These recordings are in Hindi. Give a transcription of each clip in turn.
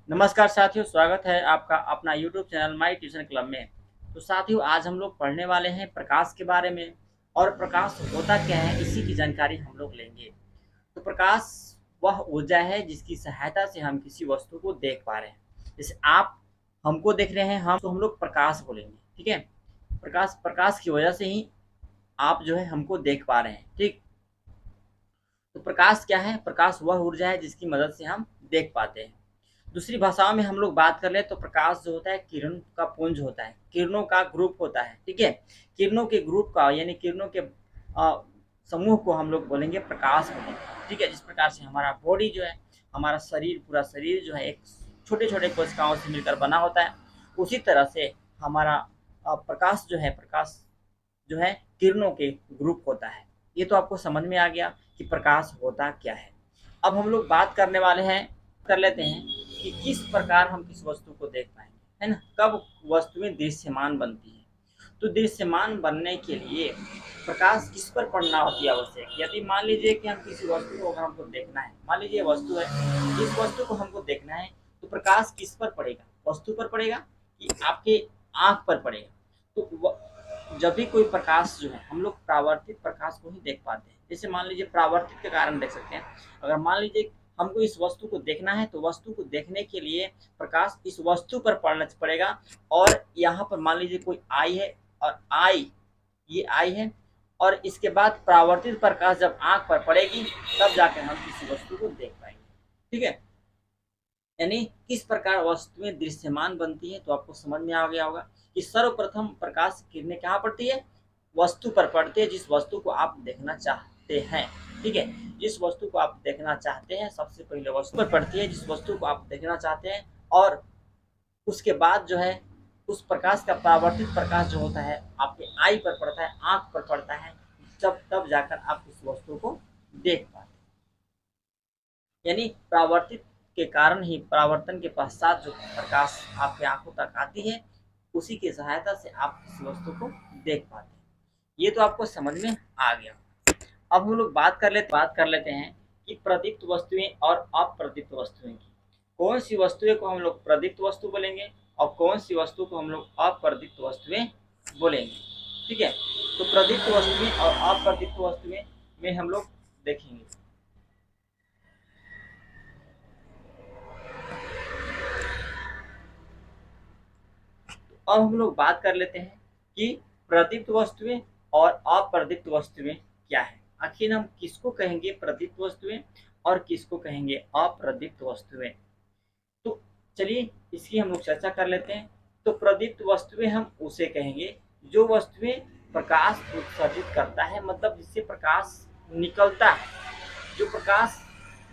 नमस्कार साथियों, स्वागत है आपका अपना YouTube channel my tuition club में। तो साथियों, आज हम लोग पढ़ने वाले हैं प्रकाश के बारे में। और प्रकाश होता क्या है, इसी की जानकारी हम लोग लेंगे। तो प्रकाश वह ऊर्जा है जिसकी सहायता से हम किसी वस्तु को देख पा रहे हैं। जैसे आप हमको देख रहे हैं, हम लोग प्रकाश बोलेंगे। ठीक है, प्रकाश प्रकाश की वजह से ही आप जो है हमको देख पा रहे हैं। ठीक, तो प्रकाश क्या है? प्रकाश वह ऊर्जा है जिसकी मदद से हम देख पाते हैं। दूसरी भाषाओं में हम लोग बात कर ले तो प्रकाश जो होता है किरण का पुंज होता है, किरणों का ग्रुप होता है। ठीक है, किरणों के ग्रुप का यानी किरणों के समूह को हम लोग बोलेंगे प्रकाश बोलेंगे। ठीक है, जिस प्रकार से हमारा बॉडी जो है, हमारा शरीर, पूरा शरीर जो है एक छोटे छोटे कोशिकाओं से मिलकर बना होता है, उसी तरह से हमारा प्रकाश जो है, प्रकाश जो है किरणों के ग्रुप होता है। ये तो आपको समझ में आ गया कि प्रकाश होता क्या है। अब हम लोग बात करने वाले हैं, कर लेते हैं कि किस प्रकार हम किस वस्तु को देख पाएंगे, है ना। कब वस्तुएं दृश्यमान बनती हैं? तो दृश्यमान बनने के लिए प्रकाश किस पर पड़ना होती है आवश्यक। यदि मान लीजिए कि हम किसी वस्तु को, अगर हमको देखना है, मान लीजिए वस्तु है, इस वस्तु को हमको देखना है, तो प्रकाश किस पर पड़ेगा? वस्तु पर पड़ेगा कि आपके आंख पर पड़ेगा? तो जब भी कोई प्रकाश जो है, हम लोग परावर्तित प्रकाश को ही देख पाते हैं। जैसे मान लीजिए परावर्तित के कारण देख सकते हैं। अगर मान लीजिए हमको इस वस्तु को देखना है, तो वस्तु को देखने के लिए प्रकाश इस वस्तु पर पड़ना पड़ेगा। और यहाँ पर मान लीजिए कोई आई है, और आई, ये आई है, और इसके बाद परावर्तित प्रकाश जब आंख पर पड़ेगी, तब जाकर हम किसी वस्तु को देख पाएंगे। ठीक है, यानी किस प्रकार वस्तुएं दृश्यमान बनती है, तो आपको समझ में आ गया होगा कि सर्वप्रथम प्रकाश की किरणें कहाँ पड़ती है? वस्तु पर पड़ती है, जिस वस्तु को आप देखना चाहते हैं। ठीक है, जिस वस्तु को आप देखना चाहते हैं, सबसे पहले वस्तु पर पड़ती है जिस वस्तु को आप देखना चाहते हैं। और उसके बाद जो है, उस प्रकाश का परावर्तित प्रकाश जो होता है, आपके आई पर पड़ता है, आंख पर पड़ता है, जब तब जाकर आप उस वस्तु को देख पाते हैं। यानी परावर्तित के कारण ही, परावर्तन के पश्चात जो प्रकाश आपकी आंखों तक आती है, उसी की सहायता से आप इस वस्तु को देख पाते हैं। ये तो आपको समझ में आ गया। अब हम लोग बात कर लेते हैं कि प्रदीप्त वस्तुएं और अप्रदीप्त वस्तुएं की। कौन सी वस्तुएं को हम लोग प्रदीप्त वस्तु बोलेंगे और कौन सी वस्तु को हम लोग अप्रदीप्त वस्तुएं बोलेंगे। ठीक है, तो प्रदीप्त वस्तुएं और अप्रदीप्त वस्तुएं में हम लोग देखेंगे। अब हम लोग बात कर लेते हैं कि प्रदीप्त वस्तुएं और अप्रदीप्त वस्तुएं क्या है। आखिर हम किसको कहेंगे प्रदीप्त वस्तुएं और किसको कहेंगे अप्रदीप्त वस्तुएं। तो चलिए इसकी हम लोग चर्चा कर लेते हैं। तो प्रदीप्त वस्तुएं हम उसे कहेंगे जो वस्तुएं प्रकाश उत्सर्जित करता है, मतलब जिससे प्रकाश निकलता है, जो प्रकाश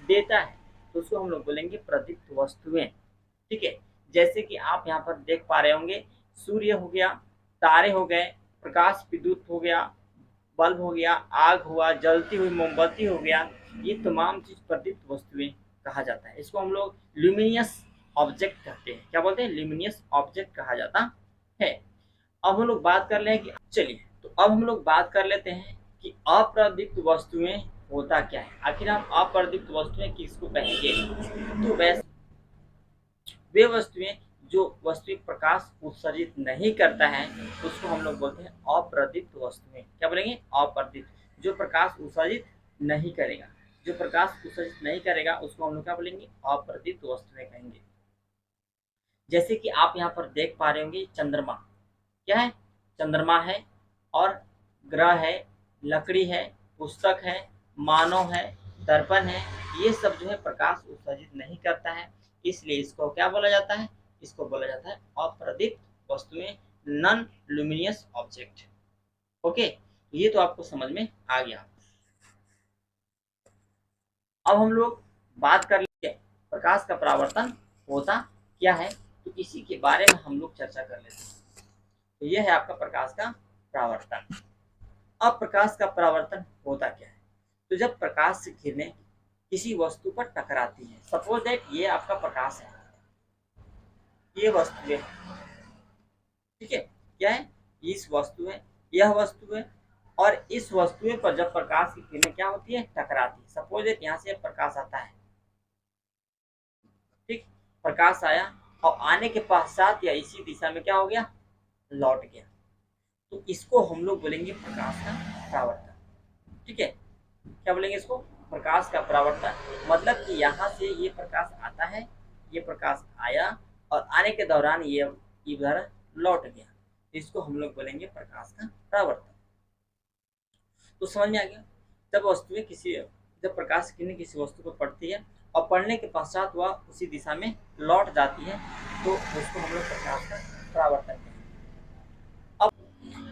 देता है, तो उसको हम लोग बोलेंगे प्रदीप्त वस्तुएं। ठीक है, जैसे कि आप यहाँ पर देख पा रहे होंगे, सूर्य हो गया, तारे हो गए, प्रकाश विद्युत हो गया, बल्ब हो गया, आग हुआ, जलती हुई मोमबत्ती हो गया, ये तमाम चीज प्रदीप्त वस्तुएं कहा जाता है। इसको हम लोग ल्यूमिनियस ऑब्जेक्ट कहते हैं। क्या बोलते हैं? ल्यूमिनियस ऑब्जेक्ट कहा जाता है। अब हम लोग बात कर ले कि चलिए, तो अब हम लोग बात कर लेते हैं कि अप्रदीप्त वस्तुएं होता क्या है। आखिर हम अप्रदीप्त वस्तुएं किसको कहेंगे? तो वैसे वे वस्तुएं जो वस्तु प्रकाश उत्सर्जित नहीं करता है, उसको हम लोग बोलते हैं अप्रदीप्त वस्तुएं। क्या बोलेंगे? अप्रदीप्त, जो प्रकाश उत्सर्जित नहीं करेगा, जो प्रकाश उत्सर्जित नहीं करेगा उसको हम लोग क्या बोलेंगे? अप्रदीप्त वस्तुएं कहेंगे। जैसे कि आप यहाँ पर देख पा रहे होंगे, चंद्रमा क्या है? चंद्रमा है, और ग्रह है, लकड़ी है, पुस्तक है, मानव है, दर्पण है, ये सब जो है प्रकाश उत्सर्जित नहीं करता है, इसलिए इसको क्या बोला जाता है? इसको बोला जाता है अप्रदीप्त वस्तुएं, नॉन लुमिनियस ऑब्जेक्ट। ओके, ये तो आपको समझ में आ गया। अब हम लोग बात कर लेते हैं प्रकाश का परावर्तन होता क्या है, तो इसी के बारे में हम लोग चर्चा कर लेते हैं। तो यह है आपका प्रकाश का परावर्तन। अब प्रकाश का परावर्तन होता क्या है? तो जब प्रकाश की किरणें किसी वस्तु पर टकराती है, सपोज दैट ये आपका प्रकाश है, ये वस्तु है, ठीक है, क्या है? इस वस्तु है, यह वस्तु है, और इस वस्तु पर जब प्रकाश की किरणें क्या होती है? टकराती है। सपोज दैट यहाँ से प्रकाश आता है, ठीक, प्रकाश आया और आने के पश्चात या इसी दिशा में क्या हो गया, लौट गया, तो इसको हम लोग बोलेंगे प्रकाश का परावर्तन। ठीक है, क्या बोलेंगे इसको, प्रकाश का परावर्तन। मतलब कि यहाँ से ये प्रकाश आता है, ये प्रकाश आया और आने के दौरान ये इधर लौट गया, इसको हम लोग बोलेंगे प्रकाश का परावर्तन। तो समझ में आ गया, जब प्रकाश की किरणें किसी वस्तु को पड़ती है और पढ़ने के पश्चात वह उसी दिशा में लौट जाती है, तो उसको हम लोग प्रकाश का परावर्तन कहते हैं।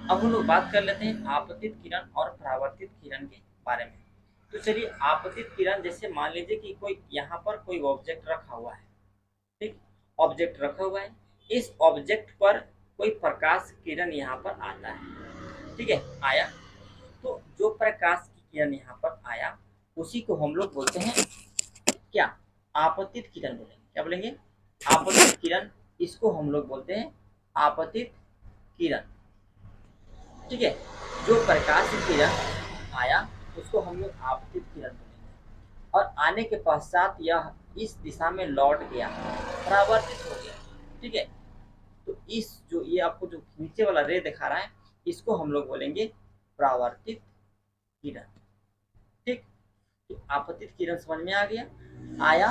अब हम लोग बात कर लेते हैं आपतित किरण और परावर्तित किरण के बारे में। तो चलिए, आपतित किरण, जैसे मान लीजिए कि कोई यहाँ पर कोई ऑब्जेक्ट रखा हुआ है, ठीक, ऑब्जेक्ट रखा हुआ है, इस ऑब्जेक्ट पर कोई प्रकाश किरण यहाँ पर आता है, ठीक है, आया, तो जो प्रकाश की किरण यहाँ पर आया उसी को हम लोग बोलते हैं क्या, आपतित किरण बोलेंगे। क्या बोलेंगे, आपतित किरण, इसको हम लोग बोलते हैं आपतित किरण। ठीक है, जो प्रकाश की किरण आया उसको हम लोग आपतित किरण बोलेंगे और आने के पश्चात यह इस दिशा में लौट गया, परावर्तित हो गया। ठीक है, तो इस जो ये आपको जो नीचे वाला रे दिखा रहा है, इसको हम लोग बोलेंगे परावर्तित किरण। ठीक, तो आपतित किरण समझ में आ गया, आया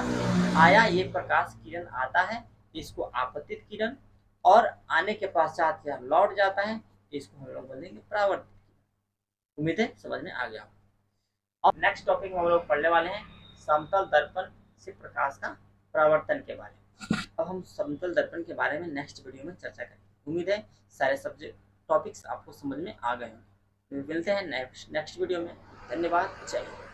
आया ये प्रकाश किरण आता है, इसको आपतित किरण, और आने के पश्चात यह लौट जाता है, इसको हम लोग बोलेंगे परावर्तित किरण। उम्मीद है समझ में आ गया। अब नेक्स्ट टॉपिक में हम लोग पढ़ने वाले हैं समतल दर्पण से प्रकाश का परावर्तन के बारे में। अब हम समतल दर्पण के बारे में नेक्स्ट वीडियो में चर्चा करेंगे। उम्मीद है सारे सब्जेक्ट टॉपिक्स आपको समझ में आ गए होंगे। मिलते हैं नेक्स्ट वीडियो में। धन्यवाद, जय हिंद।